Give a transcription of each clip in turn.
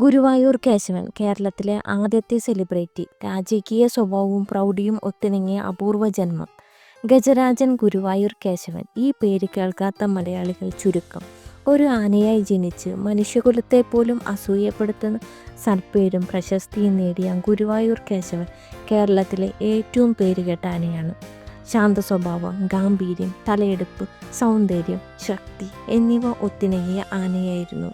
ഗുരുവായൂർ കേശവൻ കേരളത്തിലെ ആദ്യത്തെ സെലിബ്രിറ്റി. രാജകീയ സ്വഭാവവും പ്രൗഢിയും ഒത്തിണങ്ങിയ അപൂർവ ജന്മം. ഗജരാജൻ ഗുരുവായൂർ കേശവൻ. ഈ പേര് കേൾക്കാത്ത മലയാളികൾ ചുരുക്കം. ഒരു ആനയായി ജനിച്ച് മനുഷ്യകുലത്തെ പോലും അസൂയപ്പെടുത്തുന്ന സൽപ്പേരും പ്രശസ്തിയും നേടിയ ഗുരുവായൂർ കേശവൻ കേരളത്തിലെ ഏറ്റവും പേരുകേട്ട ആനയാണ്. ശാന്ത സ്വഭാവം, ഗാംഭീര്യം, തലയെടുപ്പ്, സൗന്ദര്യം, ശക്തി എന്നിവ ഒത്തിണങ്ങിയ ആനയായിരുന്നു.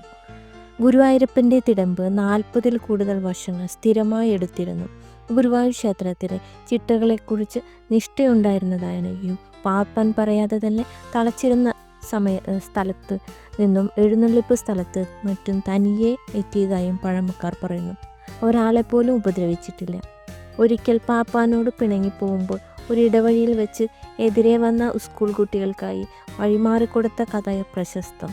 ഗുരുവായൂരപ്പൻ്റെ തിടമ്പ് 40-ൽ കൂടുതൽ വർഷങ്ങൾ സ്ഥിരമായി എടുത്തിരുന്നു. ഗുരുവായൂർ ക്ഷേത്രത്തിലെ ചിട്ടകളെക്കുറിച്ച് നിഷ്ഠയുണ്ടായിരുന്നതായും പാപ്പാൻ പറയാതെ തന്നെ തളച്ചിരുന്ന സ്ഥലത്ത് നിന്നും എഴുന്നള്ളിപ്പ് സ്ഥലത്ത് മറ്റും തനിയെ എത്തിയതായും പഴമക്കാർ പറയുന്നു. ഒരാളെപ്പോലും ഉപദ്രവിച്ചിട്ടില്ല. ഒരിക്കൽ പാപ്പാനോട് പിണങ്ങിപ്പോകുമ്പോൾ ഒരിടവഴിയിൽ വെച്ച് എതിരെ വന്ന സ്കൂൾ കുട്ടികൾക്കായി വഴിമാറിക്കൊടുത്ത കഥ പ്രശസ്തം.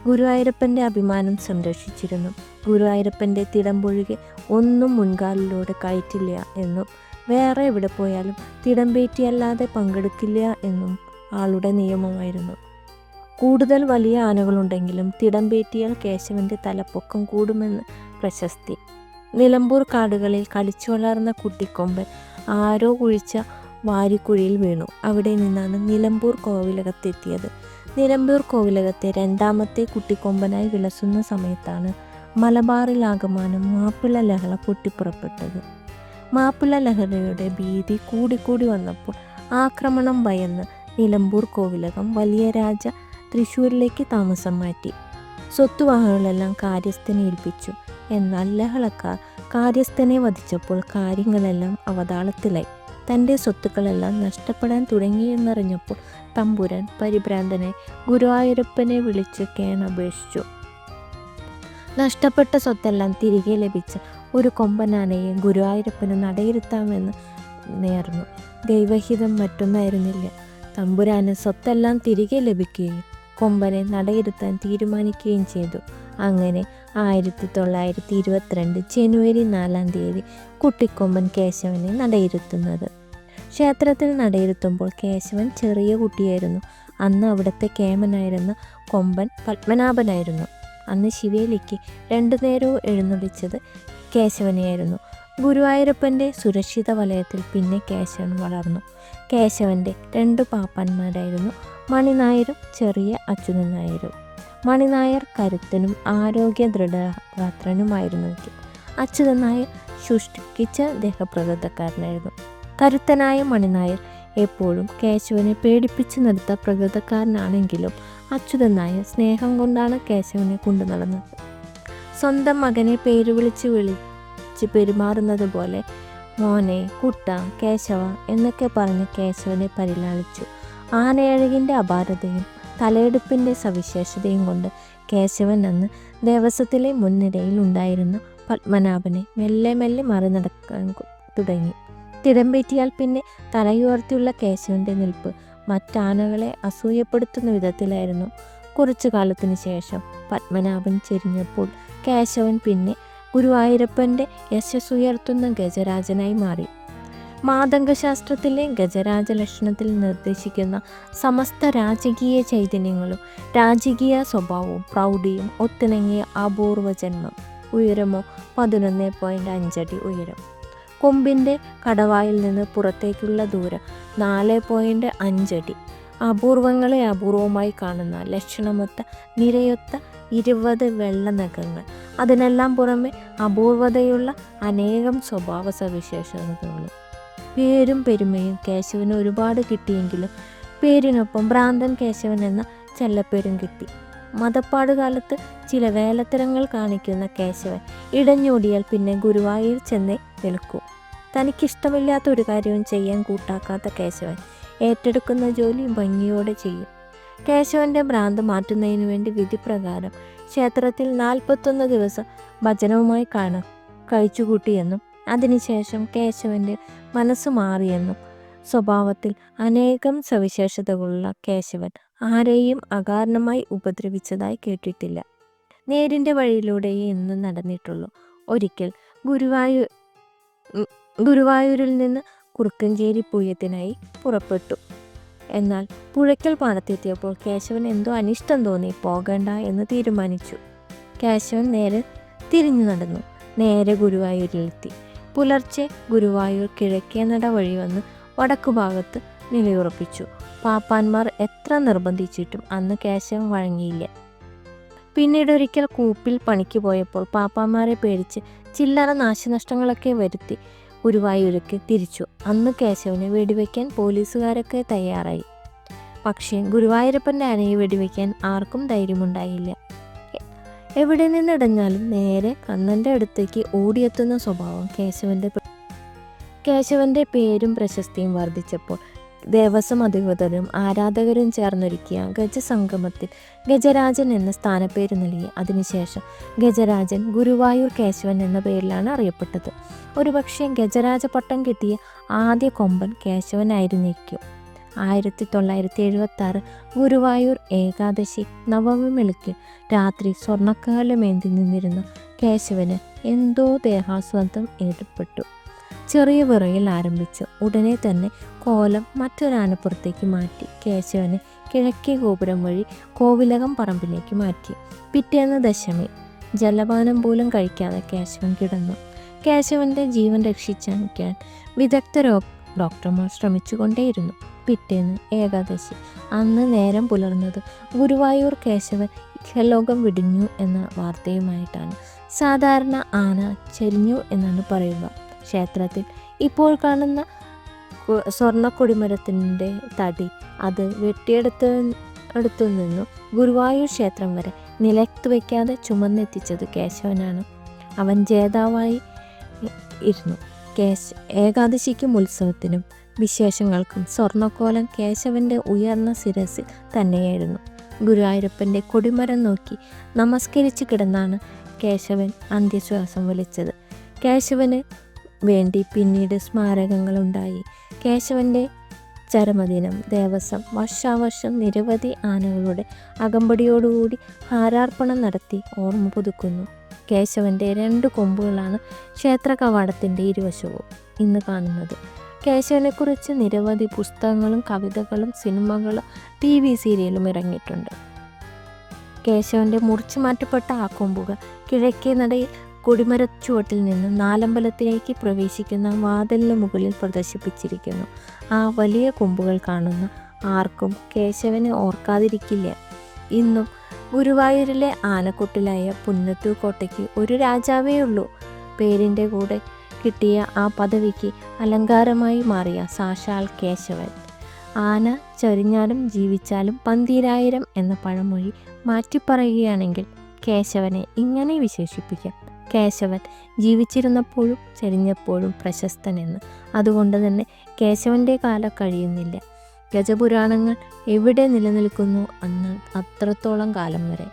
ഗുരുവായൂരപ്പൻ്റെ അഭിമാനം സംരക്ഷിച്ചിരുന്നു. ഗുരുവായൂരപ്പൻ്റെ തിടമ്പൊഴികെ ഒന്നും മുൻകാലിലൂടെ കയറ്റില്ല എന്നും വേറെ എവിടെ പോയാലും തിടമ്പേറ്റിയല്ലാതെ പങ്കെടുക്കില്ല എന്നും ആളുടെ നിയമമായിരുന്നു. കൂടുതൽ വലിയ ആനകളുണ്ടെങ്കിലും തിടമ്പേറ്റിയാൽ കേശവൻ്റെ തലപ്പൊക്കം കൂടുമെന്ന് പ്രശസ്തി. നിലമ്പൂർ കാടുകളിൽ കളിച്ചു വളർന്ന കുട്ടിക്കൊമ്പൻ ആരോ കുഴിച്ച വാരിക്കുഴിയിൽ വീണു. അവിടെ നിന്നാണ് നിലമ്പൂർ കോവിലകത്തെത്തിയത്. നിലമ്പൂർ കോവിലകത്തെ രണ്ടാമത്തെ കുട്ടിക്കൊമ്പനായി വിലസുന്ന സമയത്താണ് മലബാറിലാകമാനം മാപ്പിള ലഹള പൊട്ടിപ്പുറപ്പെട്ടത്. മാപ്പിള ലഹളയുടെ ഭീതി കൂടിക്കൂടി വന്നപ്പോൾ ആക്രമണം ഭയന്ന് നിലമ്പൂർ കോവിലകം വലിയ രാജ തൃശ്ശൂരിലേക്ക് താമസം മാറ്റി. സ്വത്തുവകകളെല്ലാം കാര്യസ്ഥനെ ഏൽപ്പിച്ചു. എന്നാൽ ലഹളക്കാർ കാര്യസ്ഥനെ വധിച്ചപ്പോൾ കാര്യങ്ങളെല്ലാം അവതാളത്തിലായി. തൻ്റെ സ്വത്തുക്കളെല്ലാം നഷ്ടപ്പെടാൻ തുടങ്ങിയെന്നറിഞ്ഞപ്പോൾ തമ്പുരാൻ പരിഭ്രാന്തനെ ഗുരുവായൂരപ്പനെ വിളിച്ച് കേണപേക്ഷിച്ചു. നഷ്ടപ്പെട്ട സ്വത്തെല്ലാം തിരികെ ലഭിച്ച ഒരു കൊമ്പനാനയെ ഗുരുവായൂരപ്പന് നടയിരുത്താമെന്ന് നേർന്നു. ദൈവഹിതം മറ്റൊന്നായിരുന്നില്ല. തമ്പുരാന് സ്വത്തെല്ലാം തിരികെ ലഭിക്കുകയും കൊമ്പനെ നടയിരുത്താൻ തീരുമാനിക്കുകയും ചെയ്തു. അങ്ങനെ 1922 ജനുവരി 4-ാം തീയതി കുട്ടിക്കൊമ്പൻ കേശവനെ നടയിരുത്തുന്നത്. ക്ഷേത്രത്തിൽ നടയിരുത്തുമ്പോൾ കേശവൻ ചെറിയ കുട്ടിയായിരുന്നു. അന്ന് അവിടുത്തെ കേമനായിരുന്ന കൊമ്പൻ പത്മനാഭനായിരുന്നു. അന്ന് ശിവേലിക്ക് 2 നേരവും എഴുന്നള്ളിച്ചത് കേശവനെയായിരുന്നു. ഗുരുവായൂരപ്പൻ്റെ സുരക്ഷിത വലയത്തിൽ പിന്നെ കേശവൻ വളർന്നു. കേശവൻ്റെ 2 പാപ്പാന്മാരായിരുന്നു മണിനായരും ചെറിയ അച്യുതൻ നായരും. മണിനായർ കരുത്തനും ആരോഗ്യ ദൃഢഗാത്രനുമായിരുന്നെങ്കിൽ അച്യുതൻ നായർ ശുഷ്കിച്ച ദേഹപ്രകൃതക്കാരനായിരുന്നു. കരുത്തനായ മണിനായർ എപ്പോഴും കേശവനെ പേടിപ്പിച്ച് നിർത്ത പ്രകൃതക്കാരനാണെങ്കിലും അച്യുതൻ നായർ സ്നേഹം കൊണ്ടാണ് കേശവനെ കൊണ്ടു നടന്നത്. സ്വന്തം മകനെ പേര് വിളിച്ച് പെരുമാറുന്നത് പോലെ മോനെ, കുട്ട, കേശവ എന്നൊക്കെ പറഞ്ഞ് കേശവനെ പരിലാളിച്ചു. ആനയഴകിൻ്റെ അപാരതയും തലയെടുപ്പിൻ്റെ സവിശേഷതയും കൊണ്ട് കേശവൻ അന്ന് ദേവസ്വത്തിലെ മുൻനിരയിൽ ഉണ്ടായിരുന്ന പത്മനാഭനെ മെല്ലെ മെല്ലെ മറിനടക്കാൻ തുടങ്ങി. തിടമ്പേറ്റിയാൽ പിന്നെ തലയുയർത്തിയുള്ള കേശവൻ്റെ നിൽപ്പ് മറ്റാനകളെ അസൂയപ്പെടുത്തുന്ന വിധത്തിലായിരുന്നു. കുറച്ചു കാലത്തിന് ശേഷം പത്മനാഭൻ ചെരിഞ്ഞപ്പോൾ കേശവൻ പിന്നെ ഗുരുവായൂരപ്പൻ്റെ യശസ്സുയർത്തുന്ന ഗജരാജനായി മാറി. മാതംഗശാസ്ത്രത്തിലെ ഗജരാജ ലക്ഷണത്തിൽ നിർദ്ദേശിക്കുന്ന സമസ്ത രാജകീയ ചൈതന്യങ്ങളും രാജകീയ സ്വഭാവവും പ്രൗഢിയും ഒത്തിണങ്ങിയ അപൂർവ ജന്മം. ഉയരമോ 11.5 അടി ഉയരം. കൊമ്പിൻ്റെ കടവായിൽ നിന്ന് പുറത്തേക്കുള്ള ദൂരം 4.5 അടി. അപൂർവങ്ങളെ അപൂർവമായി കാണുന്ന ലക്ഷണമൊത്ത നിരയൊത്ത 20 വെള്ള നഖങ്ങൾ. അതിനെല്ലാം പുറമെ അപൂർവതയുള്ള അനേകം സ്വഭാവ സവിശേഷതകളും. പേരും പെരുമയും കേശവന് ഒരുപാട് കിട്ടിയെങ്കിലും പേരിനൊപ്പം ഭ്രാന്തൻ കേശവൻ എന്ന ചെല്ലപ്പേരും കിട്ടി. മതപ്പാട് കാലത്ത് ചില വേലത്തരങ്ങൾ കാണിക്കുന്ന കേശവൻ ഇടഞ്ഞോടിയാൽ പിന്നെ ഗുരുവായൂർ ചെന്നേ നിൽക്കൂ. തനിക്കിഷ്ടമില്ലാത്ത ഒരു കാര്യവും ചെയ്യാൻ കൂട്ടാക്കാത്ത കേശവൻ ഏറ്റെടുക്കുന്ന ജോലി ഭംഗിയോടെ ചെയ്യും. കേശവൻ്റെ ഭ്രാന്ത് മാറ്റുന്നതിനു വേണ്ടി വിധിപ്രകാരം ക്ഷേത്രത്തിൽ 41 ദിവസം ഭജനവുമായി കഴിച്ചുകൂട്ടിയെന്നും അതിനുശേഷം കേശവൻ്റെ മനസ്സ് മാറിയെന്നും. സ്വഭാവത്തിൽ അനേകം സവിശേഷതകളുള്ള കേശവൻ ആരെയും അകാരണമായി ഉപദ്രവിച്ചതായി കേട്ടിട്ടില്ല. നേരിൻ്റെ വഴിയിലൂടെയേ എന്നും നടന്നിട്ടുള്ളൂ. ഒരിക്കൽ ഗുരുവായൂരിൽ നിന്ന് കുറുക്കഞ്ചേരി പൂയത്തിനായി പുറപ്പെട്ടു. എന്നാൽ പുഴയ്ക്കൽ പാടത്തെത്തിയപ്പോൾ കേശവൻ എന്തോ അനിഷ്ടം തോന്നി പോകണ്ട എന്ന് തീരുമാനിച്ചു. കേശവൻ നേരെ തിരിഞ്ഞു നടന്നു. നേരെ ഗുരുവായൂരിലെത്തി. പുലർച്ചെ ഗുരുവായൂർ കിഴക്കേ നട വഴി വന്ന് വടക്കുഭാഗത്ത് നിലയുറപ്പിച്ചു. പാപ്പാന്മാർ എത്ര നിർബന്ധിച്ചിട്ടും അന്ന് കേശവൻ വഴങ്ങിയില്ല. പിന്നീടൊരിക്കൽ കൂപ്പിൽ പണിക്ക് പോയപ്പോൾ പാപ്പാന്മാരെ പേടിച്ച് ചില്ലറ നാശനഷ്ടങ്ങളൊക്കെ വരുത്തി ഗുരുവായൂർക്ക് തിരിച്ചു. അന്ന് കേശവനെ വെടിവെക്കാൻ പോലീസുകാരൊക്കെ തയ്യാറായി. പക്ഷേ ഗുരുവായൂരപ്പൻ്റെ ആനയെ വെടിവെക്കാൻ ആർക്കും ധൈര്യമുണ്ടായില്ല. എവിടെ നിന്നിടഞ്ഞാലും നേരെ കണ്ണൻ്റെ അടുത്തേക്ക് ഓടിയെത്തുന്ന സ്വഭാവം കേശവൻ്റെ പേരും പ്രശസ്തിയും വർദ്ധിച്ചപ്പോൾ ദേവസ്വം അധികൃതരും ആരാധകരും ചേർന്നൊരുക്കിയ ഗജസംഗമത്തിൽ ഗജരാജൻ എന്ന സ്ഥാനപ്പേര് നൽകി. അതിനുശേഷം ഗജരാജൻ ഗുരുവായൂർ കേശവൻ എന്ന പേരിലാണ് അറിയപ്പെട്ടത്. ഒരുപക്ഷെ ഗജരാജ പട്ടം കിട്ടിയ ആദ്യ കൊമ്പൻ കേശവനായിരുന്നിരിക്കും. 1976 ഗുരുവായൂർ ഏകാദശി നവമി വെളുക്കിൽ രാത്രി സ്വർണ്ണക്കാലമേന്തി നിന്നിരുന്ന കേശവന് എന്തോ ദേഹാസ്വാദം ഏർപ്പെട്ടു. ചെറിയ വിറയിൽ ആരംഭിച്ചു. ഉടനെ തന്നെ കോലം മറ്റൊരാനപ്പുറത്തേക്ക് മാറ്റി കേശവനെ കിഴക്കേ ഗോപുരം വഴി കോവിലകം പറമ്പിലേക്ക് മാറ്റി. പിറ്റേന്ന് ദശമി. ജലപാനം പോലും കഴിക്കാതെ കേശവൻ കിടന്നു. കേശവൻ്റെ ജീവൻ രക്ഷിക്കാൻ വിദഗ്ധ ഡോക്ടർമാർ ശ്രമിച്ചുകൊണ്ടേയിരുന്നു. പിറ്റേന്ന് ഏകാദശി. അന്ന് നേരം പുലർന്നത് ഗുരുവായൂർ കേശവൻ ഇഹലോകം വിടിഞ്ഞു എന്ന വാർത്തയുമായിട്ടാണ്. സാധാരണ ആന ചരിഞ്ഞു എന്നാണ് പറയുക. ക്ഷേത്രത്തിൽ ഇപ്പോൾ കാണുന്ന സ്വർണ്ണ കൊടിമരത്തിൻ്റെ തടി അത് വെട്ടിയെടുത്തു നിന്നും ഗുരുവായൂർ ക്ഷേത്രം വരെ നിലത്ത് വയ്ക്കാതെ ചുമന്നെത്തിച്ചത് കേശവനാണ്. അവൻ ജേതാവായി ഇരുന്നു. ഏകാദശിക്കും ഉത്സവത്തിനും വിശേഷങ്ങൾക്കും സ്വർണ്ണക്കോലം കേശവൻ്റെ ഉയർന്ന ശിരസിൽ തന്നെയായിരുന്നു. ഗുരുവായൂരപ്പൻ്റെ കൊടിമരം നോക്കി നമസ്കരിച്ച് കിടന്നാണ് കേശവൻ അന്ത്യശ്വാസം വലിച്ചത്. കേശവന് വേണ്ടി പിന്നീട് സ്മാരകങ്ങളുണ്ടായി. കേശവൻ്റെ ചരമദിനം ദേവസ്വം വർഷാവർഷം നിരവധി ആനകളുടെ അകമ്പടിയോടുകൂടി ഹാരാർപ്പണം നടത്തി ഓർമ്മ പുതുക്കുന്നു. കേശവൻ്റെ 2 കൊമ്പുകളാണ് ക്ഷേത്ര കവാടത്തിൻ്റെ ഇരുവശവും ഇന്ന് കാണുന്നത്. കേശവനെക്കുറിച്ച് നിരവധി പുസ്തകങ്ങളും കവിതകളും സിനിമകളും TV സീരിയലും ഇറങ്ങിയിട്ടുണ്ട്. കേശവൻ്റെ മുറിച്ചു മാറ്റപ്പെട്ട ആ കൊമ്പുകൾ കിഴക്കേ നടയിൽ കൊടിമരച്ചുവട്ടിൽ നിന്ന് നാലമ്പലത്തിലേക്ക് പ്രവേശിക്കുന്ന വാതിലിന് മുകളിൽ പ്രദർശിപ്പിച്ചിരിക്കുന്നു. ആ വലിയ കൊമ്പുകൾ കാണുന്ന ആർക്കും കേശവനെ ഓർക്കാതിരിക്കില്ല. ഇന്നും ഗുരുവായൂരിലെ ആനക്കൊട്ടിലായ പുന്നത്തൂർ കോട്ടയ്ക്ക് ഒരു രാജാവേ ഉള്ളൂ. പേരിൻ്റെ കൂടെ കിട്ടിയ ആ പദവിക്ക് അലങ്കാരമായി മാറിയ സാക്ഷാൽ കേശവൻ. ആന ചരിഞ്ഞാലും ജീവിച്ചാലും 12000 എന്ന പഴമൊഴി മാറ്റിപ്പറയുകയാണെങ്കിൽ കേശവനെ ഇങ്ങനെ വിശേഷിപ്പിക്കാം: കേശവൻ ജീവിച്ചിരുന്നപ്പോഴും ചരിഞ്ഞപ്പോഴും പ്രശസ്തനെന്ന്. അതുകൊണ്ട് തന്നെ കേശവൻ്റെ കാലം കഴിയുന്നില്ല. ഗജപുരാണങ്ങൾ എവിടെ നിലനിൽക്കുന്നു അന്ന് അത്രത്തോളം കാലം വരെ.